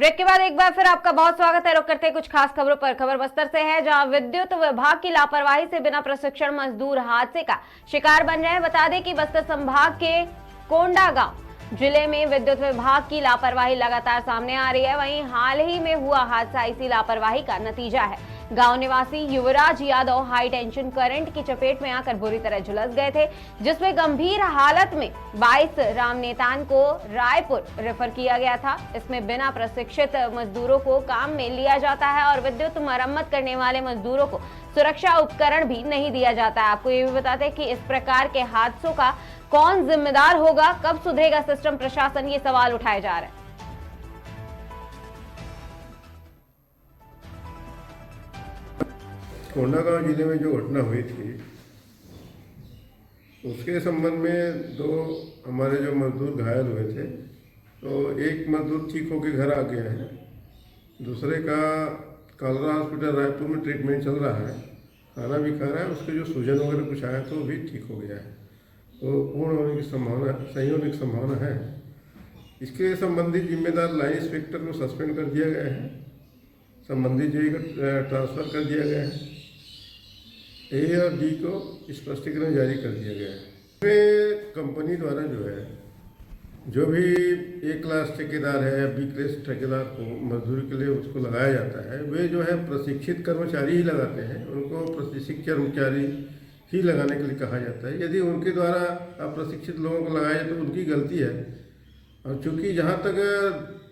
Break के बाद एक बार फिर आपका बहुत स्वागत है। रुक करते हैं कुछ खास खबरों पर। खबर बस्तर से है, जहां विद्युत विभाग की लापरवाही से बिना प्रशिक्षण मजदूर हादसे का शिकार बन रहे हैं। बता दें कि बस्तर संभाग के कोंडागांव जिले में विद्युत विभाग की लापरवाही लगातार सामने आ रही है। वहीं हाल ही में हुआ हादसा इसी लापरवाही का नतीजा है। गांव निवासी युवराज यादव हाई टेंशन करंट की चपेट में आकर बुरी तरह झुलस गए थे, जिसमें गंभीर हालत में 22 रामनेतान को रायपुर रेफर किया गया था। इसमें बिना प्रशिक्षित मजदूरों को काम में लिया जाता है और विद्युत मरम्मत करने वाले मजदूरों को सुरक्षा उपकरण भी नहीं दिया जाता है। आपको ये भी बताते हैं कि इस प्रकार के हादसों का कौन जिम्मेदार होगा, कब सुधरेगा सिस्टम प्रशासन, ये सवाल उठाए जा रहे हैं। कोंडागांव जिले में जो घटना हुई थी उसके संबंध में दो हमारे जो मजदूर घायल हुए थे, तो एक मजदूर ठीक होकर घर आ गया है, दूसरे का कालरा हॉस्पिटल रायपुर में ट्रीटमेंट चल रहा है, खाना भी खा रहा है, उसके जो सूजन वगैरह कुछ आया तो वो भी ठीक हो गया है, तो पूर्ण होने की संभावना, सही होने की संभावना है। इसके संबंधित जिम्मेदार लाइन इंस्पेक्टर को सस्पेंड कर दिया गया है, संबंधित जेई को ट्रांसफर कर दिया गया है, ए और डी को स्पष्टीकरण जारी कर दिया गया है। इसमें कंपनी द्वारा जो है, जो भी ए क्लास ठेकेदार है या बी क्लास ठेकेदार को मजदूरी के लिए उसको लगाया जाता है, वे जो है प्रशिक्षित कर्मचारी ही लगाते हैं, उनको प्रशिक्षित कर्मचारी ही लगाने के लिए कहा जाता है। यदि उनके द्वारा अप्रशिक्षित लोगों को लगाया जाए तो उनकी गलती है, और चूँकि जहाँ तक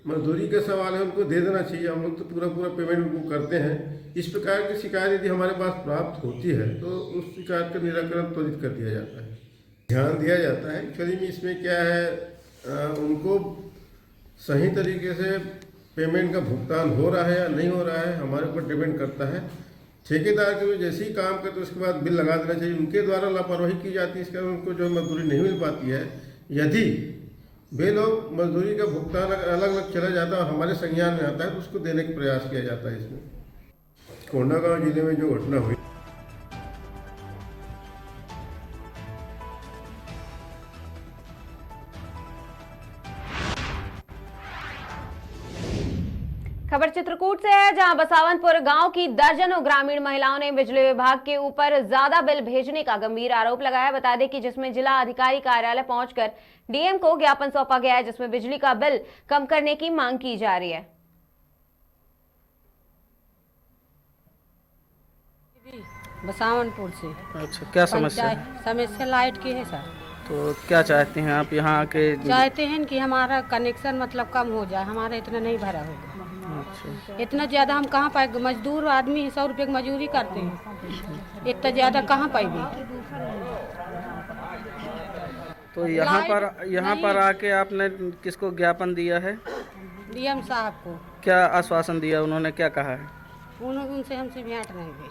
मजदूरी का सवाल है उनको दे देना चाहिए, हम लोग तो पूरा पेमेंट उनको करते हैं। इस प्रकार की शिकायत यदि हमारे पास प्राप्त होती है तो उस शिकायत का निराकरण त्वरित कर दिया जाता है, ध्यान दिया जाता है। एक्चुअली में इसमें क्या है, उनको सही तरीके से पेमेंट का भुगतान हो रहा है या नहीं हो रहा है हमारे ऊपर डिपेंड करता है। ठेकेदार के जैसे ही काम करते उसके बाद बिल लगा देना चाहिए, उनके द्वारा लापरवाही की जाती है, इसके कारण उनको जो मजदूरी नहीं मिल पाती है। यदि वे लोग मजदूरी का भुगतान अलग अलग चला जाता है और हमारे संज्ञान में आता है तो उसको देने का प्रयास किया जाता है। इसमें कोंडागांव जिले में जो घटना हुई, खबर चित्रकूट से है, जहां बसावनपुर गांव की दर्जनों ग्रामीण महिलाओं ने बिजली विभाग के ऊपर ज्यादा बिल भेजने का गंभीर आरोप लगाया। बता दें कि जिसमें जिला अधिकारी कार्यालय पहुंचकर डीएम को ज्ञापन सौंपा गया है, जिसमें बिजली का बिल कम करने की मांग की जा रही है। बसावनपुर से। अच्छा, क्या समस्या? समस्या लाइट की है सर। तो क्या चाहते हैं आप यहाँ आके? चाहते हैं कि हमारा कनेक्शन मतलब कम हो जाए, हमारा इतना नहीं भरा होगा। अच्छा, इतना ज़्यादा हम कहाँ पाएंगे, मजदूर आदमी 100 रुपये की मजदूरी करते हैं, इतना ज़्यादा कहाँ पाएंगे। तो यहाँ पर आके आपने किसको ज्ञापन दिया है? डीएम साहब को। क्या आश्वासन दिया उन्होंने, क्या कहा है? उनसे हमसे भेंट नहीं हुई।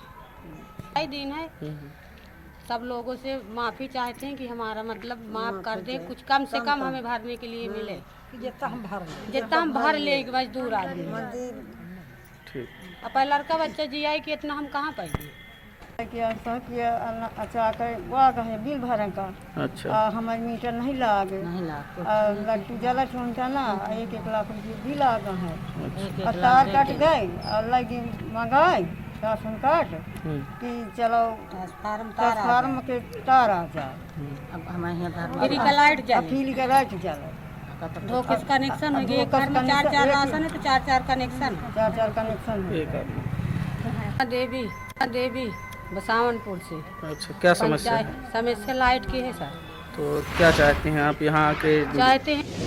कई दिन है, सब लोगों से माफ़ी चाहते हैं कि हमारा मतलब माफ़ कर दे, कुछ कम से कम हमें भरने के लिए मिले, जितना हम भर ले मजदूर आदमी। ठीक। अब लड़का बच्चा जिया कि इतना हम कहाँ पाएंगे। बिल भरन का। अच्छा। हमारे मीटर नहीं लागे, लट्टू जला चुनता ना, 1 लाख रुपये बिल आ गए है, और तार कट गए और लगी मंगाए राशन कार्ड कि चलो फार्म के तार आ जाए, अब हमारे फ्री का लाइट चलो दो किस कनेक्शन हो गया, घर में 4 राशन है तो 4 कनेक्शन है। देवी बसावनपुर से। अच्छा, क्या समस्या? समस्या लाइट की है सर। तो क्या चाहते हैं आप यहाँ आके? चाहते हैं।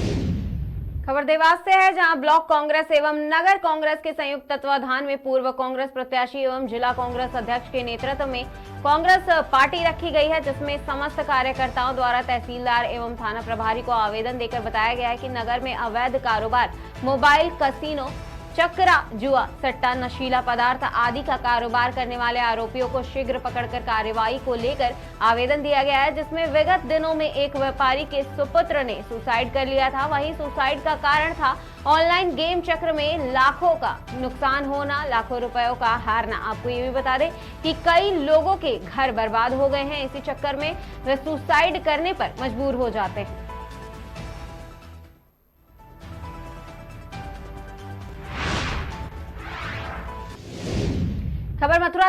खबर देवास से है, जहां ब्लॉक कांग्रेस एवं नगर कांग्रेस के संयुक्त तत्वाधान में पूर्व कांग्रेस प्रत्याशी एवं जिला कांग्रेस अध्यक्ष के नेतृत्व में कांग्रेस पार्टी रखी गई है, जिसमें समस्त कार्यकर्ताओं द्वारा तहसीलदार एवं थाना प्रभारी को आवेदन देकर बताया गया है कि नगर में अवैध कारोबार, मोबाइल कसिनो, चक्रा, जुआ, सट्टा, नशीला पदार्थ आदि का कारोबार करने वाले आरोपियों को शीघ्र पकड़कर कार्रवाई को लेकर आवेदन दिया गया है, जिसमें विगत दिनों में एक व्यापारी के सुपुत्र ने सुसाइड कर लिया था। वहीं सुसाइड का कारण था ऑनलाइन गेम चक्र में लाखों का नुकसान होना, लाखों रुपयों का हारना। आपको ये भी बता दें कि कई लोगों के घर बर्बाद हो गए हैं, इसी चक्कर में वे सुसाइड करने पर मजबूर हो जाते हैं।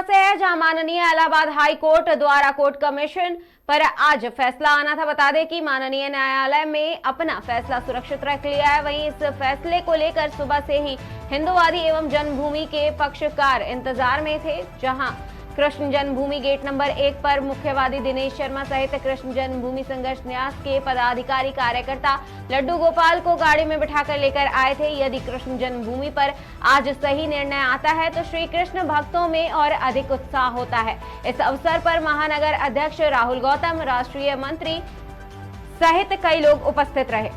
से है, जहां माननीय इलाहाबाद हाई कोर्ट द्वारा कोर्ट कमीशन पर आज फैसला आना था। बता दें कि माननीय न्यायालय में अपना फैसला सुरक्षित रख लिया है। वहीं इस फैसले को लेकर सुबह से ही हिंदूवादी एवं जन्मभूमि के पक्षकार इंतजार में थे, जहां कृष्ण जन्मभूमि गेट नंबर 1 पर मुख्यवादी दिनेश शर्मा सहित कृष्ण जन्मभूमि संघर्ष न्यास के पदाधिकारी कार्यकर्ता लड्डू गोपाल को गाड़ी में बिठाकर लेकर आए थे। यदि कृष्ण जन्मभूमि पर आज सही निर्णय आता है तो श्री कृष्ण भक्तों में और अधिक उत्साह होता है। इस अवसर पर महानगर अध्यक्ष राहुल गौतम, राष्ट्रीय मंत्री सहित कई लोग उपस्थित रहे।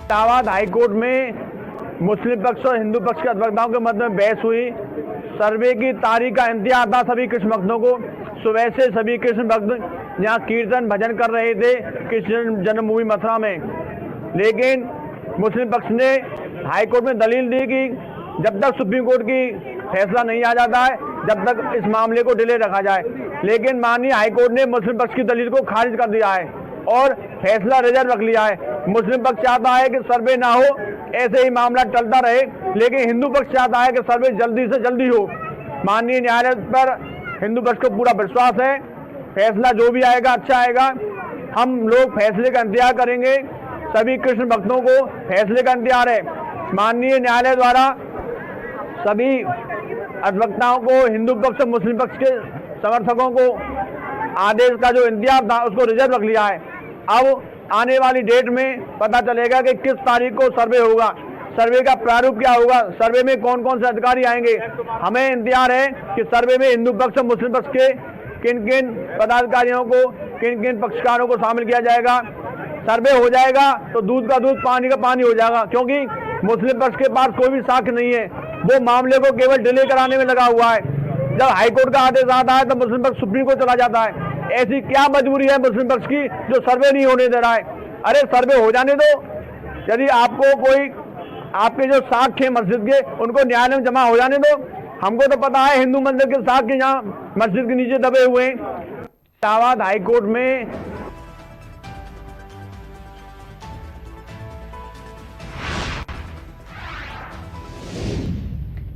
इलाहाबाद हाईकोर्ट में मुस्लिम पक्ष और हिंदू पक्ष के अधिवक्ताओं के मध्य में बहस हुई। सर्वे की तारीख का इंतजार था सभी कृष्ण भक्तों को। सुबह से सभी कृष्ण भक्त यहाँ कीर्तन भजन कर रहे थे कृष्ण जन्मभूमि मथुरा में, लेकिन मुस्लिम पक्ष ने हाईकोर्ट में दलील दी कि जब तक सुप्रीम कोर्ट की फैसला नहीं आ जाता है जब तक इस मामले को डिले रखा जाए। लेकिन माननीय हाईकोर्ट ने मुस्लिम पक्ष की दलील को खारिज कर दिया है और फैसला रिजर्व रख लिया है। मुस्लिम पक्ष चाहता है कि सर्वे ना हो, ऐसे ही मामला टलता रहे, लेकिन हिंदू पक्ष चाहता है कि सर्वे जल्दी से जल्दी हो। माननीय न्यायालय पर हिंदू पक्ष को पूरा विश्वास है, फैसला जो भी आएगा अच्छा आएगा। हम लोग फैसले का इंतजार करेंगे, सभी कृष्ण भक्तों को फैसले का इंतजार है। माननीय न्यायालय द्वारा सभी अधिवक्ताओं को, हिंदू पक्ष और मुस्लिम पक्ष के समर्थकों को आदेश का जो इंतजार था उसको रिजर्व रख लिया है। अब आने वाली डेट में पता चलेगा कि किस तारीख को सर्वे होगा, सर्वे का प्रारूप क्या होगा, सर्वे में कौन कौन से अधिकारी आएंगे। हमें इंतजार है कि सर्वे में हिंदू पक्ष और मुस्लिम पक्ष के किन किन पदाधिकारियों को, किन किन पक्षकारों को शामिल किया जाएगा। सर्वे हो जाएगा तो दूध का दूध पानी का पानी हो जाएगा, क्योंकि मुस्लिम पक्ष के पास कोई भी साक्ष्य नहीं है, वो मामले को केवल डिले कराने में लगा हुआ है। जब हाईकोर्ट का आदेश आता है तो मुस्लिम पक्ष सुप्रीम कोर्ट चला जाता है। ऐसी क्या मजबूरी है मुस्लिम पक्ष की जो सर्वे नहीं होने दे रहा है? अरे सर्वे हो जाने दो। यदि आपको कोई आपके जो साक्ष्य मस्जिद के उनको न्यायालय में जमा हो जाने दो। हमको तो पता है हिंदू मंदिर के साक्ष्य यहाँ मस्जिद के नीचे दबे हुए हैं। इलाहाबाद हाईकोर्ट में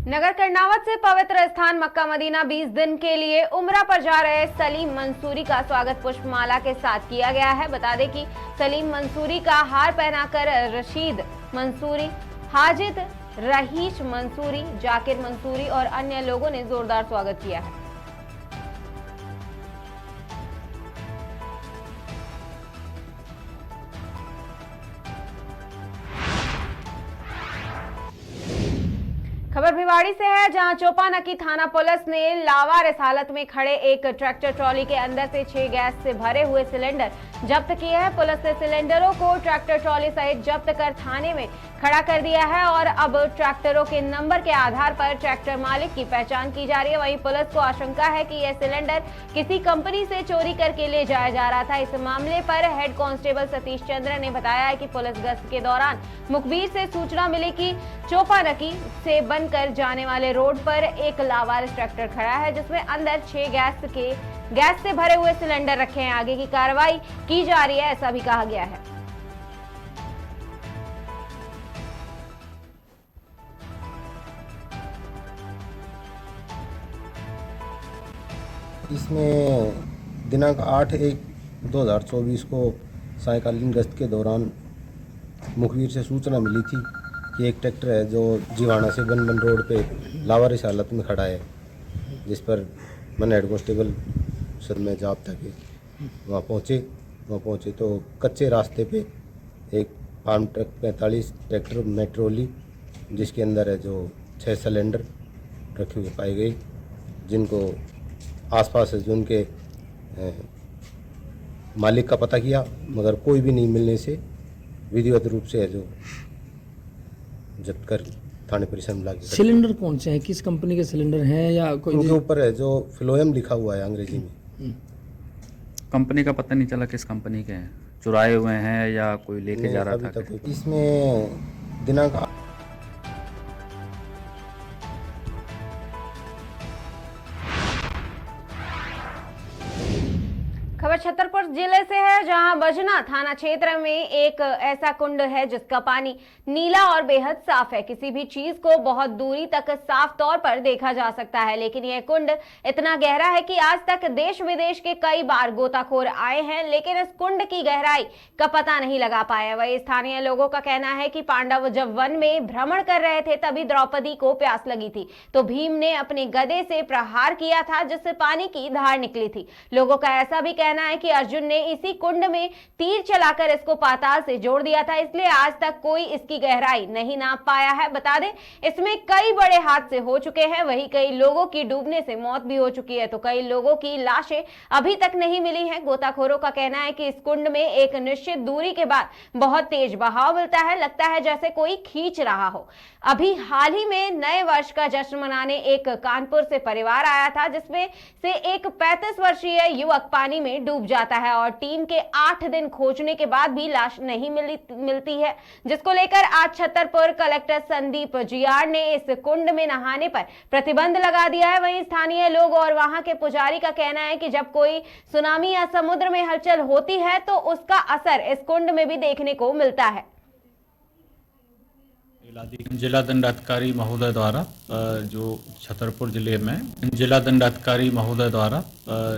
नगर कर्नावत से पवित्र स्थान मक्का मदीना 20 दिन के लिए उम्रा पर जा रहे सलीम मंसूरी का स्वागत पुष्पमाला के साथ किया गया है। बता दें कि सलीम मंसूरी का हार पहनाकर रशीद मंसूरी, हाजिद रहीश मंसूरी, जाकिर मंसूरी और अन्य लोगों ने जोरदार स्वागत किया है। खबर भिवाड़ी से है, जहां चोपानकी थाना पुलिस ने लावारिस हालत में खड़े एक ट्रैक्टर ट्रॉली के अंदर से 6 गैस से भरे हुए सिलेंडर जब्त किए हैं। पुलिस ने सिलेंडरों को ट्रैक्टर ट्रॉली सहित जब्त कर थाने में खड़ा कर दिया है और अब ट्रैक्टरों के नंबर के आधार पर ट्रैक्टर मालिक की पहचान की जा रही है। वहीं पुलिस को आशंका है कि यह सिलेंडर किसी कंपनी से चोरी करके ले जाया जा रहा था। इस मामले पर हेड कांस्टेबल सतीश चंद्र ने बताया है कि पुलिस गश्त के दौरान मुखबिर से सूचना मिली कि चोपानकी से बनकर जाने वाले रोड पर एक लावारिस ट्रैक्टर खड़ा है, जिसमें अंदर 6 गैस से भरे हुए सिलेंडर रखे हैं। आगे की कार्रवाई की जा रही है, ऐसा भी कहा गया है। इसमें दिनांक 8/1/2024 को सायकालीन गश्त के दौरान मुखबिर से सूचना मिली थी कि एक ट्रैक्टर है जो जीवाणा से बनबन रोड पे लावारिस हालत में खड़ा है, जिस पर मैंने हेड कांस्टेबल सर में जाब्ता के वहाँ पहुँचे तो कच्चे रास्ते पे एक फार्म ट्रक 45 ट्रैक्टर मेट्रोली जिसके अंदर है जो 6 सिलेंडर रखे हुए पाए गए, जिनको आसपास जो उनके मालिक का पता किया मगर कोई भी नहीं मिलने से विधिवत रूप से है जो जब्त कर थाने परिसर में लाके। सिलेंडर कौन से हैं, किस कंपनी के सिलेंडर हैं या कोई? उनके ऊपर है जो फ्लोएम लिखा हुआ है अंग्रेजी में। कंपनी का पता नहीं चला किस कंपनी के हैं, चुराए हुए हैं या कोई लेके जा रहा था? इसमें दिनांक खबर छतरपुर जिले से है, जहां बजना थाना क्षेत्र में एक ऐसा कुंड है जिसका पानी नीला और बेहद साफ है। किसी भी चीज को बहुत दूरी तक साफ तौर पर देखा जा सकता है, लेकिन यह कुंड इतना गहरा है कि आज तक देश विदेश के कई बार गोताखोर आए हैं, लेकिन इस कुंड की गहराई का पता नहीं लगा पाए। वही स्थानीय लोगों का कहना है कि पांडव जब वन में भ्रमण कर रहे थे तभी द्रौपदी को प्यास लगी थी, तो भीम ने अपने गदे से प्रहार किया था जिससे पानी की धार निकली थी। लोगों का ऐसा भी कहना है कि अर्जुन ने इसी कुंड में तीर चलाकर इसको पाताल से जोड़ दिया था, इसलिए आज तक कोई इसकी गहराई नहीं नाप पाया है। बता दें, इसमें कई बड़े हादसे हो चुके हैं, वहीं कई लोगों की डूबने से मौत भी हो चुकी है, तो कई लोगों की लाशें अभी तक नहीं मिली हैं। गोताखोरों का कहना है कि इस कुंड में एक निश्चित दूरी के बाद बहुत तेज बहाव मिलता है, लगता है जैसे कोई खींच रहा हो। अभी हाल ही में नए वर्ष का जश्न मनाने एक कानपुर से परिवार आया था, जिसमें से एक 35 वर्षीय युवक पानी में डूब जाता है और टीम के 8 दिन खोजने के बाद भी लाश नहीं मिलती है, जिसको लेकर आज छतरपुर कलेक्टर संदीप जियार ने इस कुंड में नहाने पर प्रतिबंध लगा दिया है। वहीं स्थानीय लोग और वहां के पुजारी का कहना है कि जब कोई सुनामी या समुद्र में हलचल होती है तो उसका असर इस कुंड में भी देखने को मिलता है। जिला दंडाधिकारी महोदय द्वारा जो छतरपुर जिले में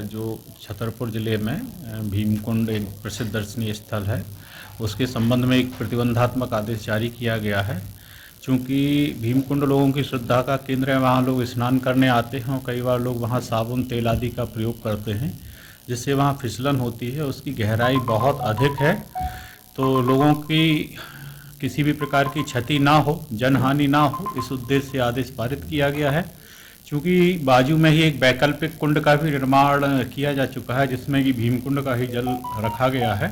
जो छतरपुर जिले में भीमकुंड एक प्रसिद्ध दर्शनीय स्थल है, उसके संबंध में एक प्रतिबंधात्मक आदेश जारी किया गया है। चूँकि भीमकुंड लोगों की श्रद्धा का केंद्र है, वहाँ लोग स्नान करने आते हैं और कई बार लोग वहाँ साबुन तेल आदि का प्रयोग करते हैं, जिससे वहाँ फिसलन होती है। उसकी गहराई बहुत अधिक है, तो लोगों की किसी भी प्रकार की क्षति ना हो, जनहानि ना हो, इस उद्देश्य से आदेश पारित किया गया है। चूँकि बाजू में ही एक वैकल्पिक कुंड का भी निर्माण किया जा चुका है, जिसमें कि भीमकुंड का ही जल रखा गया है,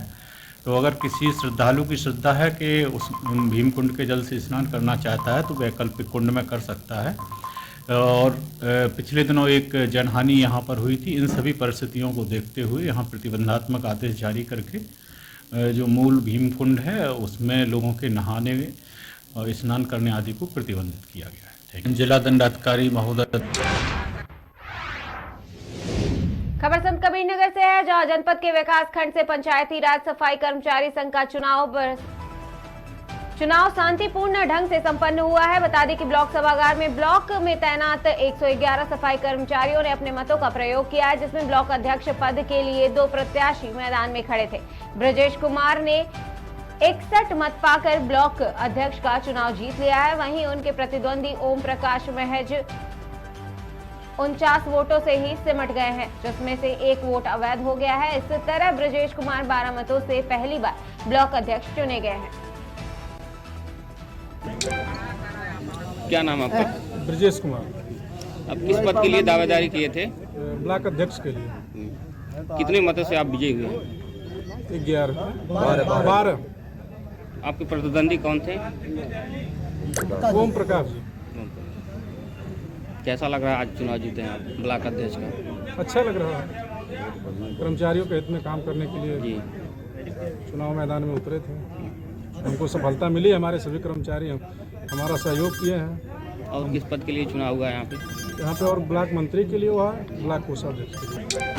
तो अगर किसी श्रद्धालु की श्रद्धा है कि उस भीमकुंड के जल से स्नान करना चाहता है तो वैकल्पिक कुंड में कर सकता है। और पिछले दिनों एक जनहानि यहाँ पर हुई थी। इन सभी परिस्थितियों को देखते हुए यहाँ प्रतिबंधात्मक आदेश जारी करके जो मूल भीमकुंड है उसमें लोगों के नहाने और स्नान करने आदि को प्रतिबंधित किया गया है। जिला दंडाधिकारी महोदय। खबर संत कबीर नगर से है, जहां जनपद के विकास खंड से पंचायती राज सफाई कर्मचारी संघ का चुनाव शांतिपूर्ण ढंग से संपन्न हुआ है। बता दें कि ब्लॉक सभागार में ब्लॉक में तैनात 111 सफाई कर्मचारियों ने अपने मतों का प्रयोग किया है, जिसमें ब्लॉक अध्यक्ष पद के लिए 2 प्रत्याशी मैदान में खड़े थे। ब्रजेश कुमार ने 61 मत पाकर ब्लॉक अध्यक्ष का चुनाव जीत लिया है। वहीं उनके प्रतिद्वंदी ओम प्रकाश महज 49 वोटों से ही सिमट गए हैं, जिसमें से 1 वोट अवैध हो गया है। इस तरह ब्रजेश कुमार 12 मतों से पहली बार ब्लॉक अध्यक्ष चुने गए हैं। क्या नाम आपका? ब्रजेश कुमार। अब किस पद के लिए दावेदारी किए थे? ब्लॉक अध्यक्ष के लिए। कितने मतों से आप विजयी हुए? 12। आपके प्रतिद्वंदी कौन थे? ओम प्रकाश जी। कैसा लग रहा है आज चुनाव जीते हैं आप ब्लॉक अध्यक्ष का? अच्छा लग रहा है, कर्मचारियों के हित में काम करने के लिए जी चुनाव मैदान में उतरे थे। हमको सफलता मिली, हमारे सभी कर्मचारी हमारा सहयोग किए हैं। और किस पद के लिए चुनाव हुआ है यहाँ पे? यहाँ पे और ब्लॉक मंत्री के लिए हुआ है, ब्लॉक कोषाध्यक्ष के लिए।